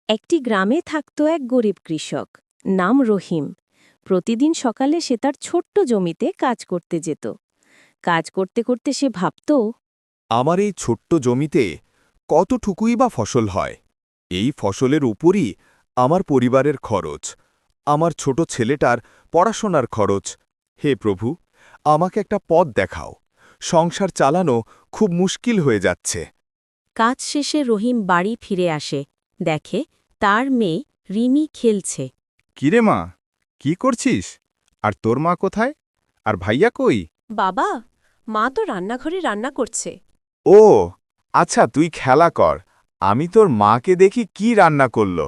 একটি গ্রামে থাকত এক গরিব কৃষক, নাম রহিম। প্রতিদিন সকালে সে তার ছোট্ট জমিতে কাজ করতে যেত। কাজ করতে করতে সে ভাবত, আমার এই ছোট্ট জমিতে কতটুকুই বা ফসল হয়। এই ফসলের উপরই আমার পরিবারের খরচ, আমার ছোট ছেলেটার পড়াশোনার খরচ। হে প্রভু, আমাকে একটা পথ দেখাও। সংসার চালানো খুব মুশকিল হয়ে যাচ্ছে। কাজ শেষে রহিম বাড়ি ফিরে আসে, দেখে তার মেয়ে রিমি খেলছে। কিরে মা, কি করছিস? আর তোর মা কোথায়? আর ভাইয়া কই? বাবা, মা তো রান্নাঘরে রান্না করছে। ও আচ্ছা, তুই খেলা কর, আমি তোর মাকে দেখি কি রান্না করল।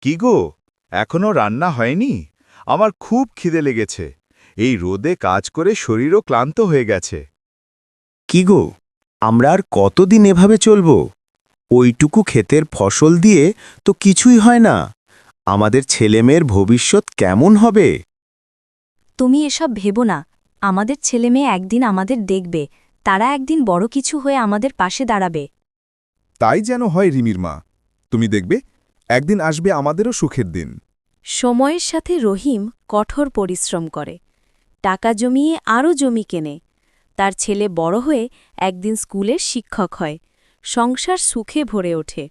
কি গো, এখনো রান্না হয়নি? আমার খুব খিদে লেগেছে। এই রোদে কাজ করে শরীরও ক্লান্ত হয়ে গেছে। কি গো, আমরা আর কতদিন এভাবে চলব? ওইটুকু ক্ষেতের ফসল দিয়ে তো কিছুই হয় না। আমাদের ছেলেমেয়ের ভবিষ্যৎ কেমন হবে? তুমি এসব ভেবো না। আমাদের ছেলেমেয়ে একদিন আমাদের দেখবে, তারা একদিন বড় কিছু হয়ে আমাদের পাশে দাঁড়াবে। তাই যেন হয় রিমির মা। তুমি দেখবে, একদিন আসবে আমাদেরও সুখের দিন। সময়ের সাথে রহিম কঠোর পরিশ্রম করে, টাকা জমিয়ে আরও জমি কেনে। তার ছেলে বড় হয়ে একদিন স্কুলের শিক্ষক হয়, সংসার সুখে ভরে ওঠে।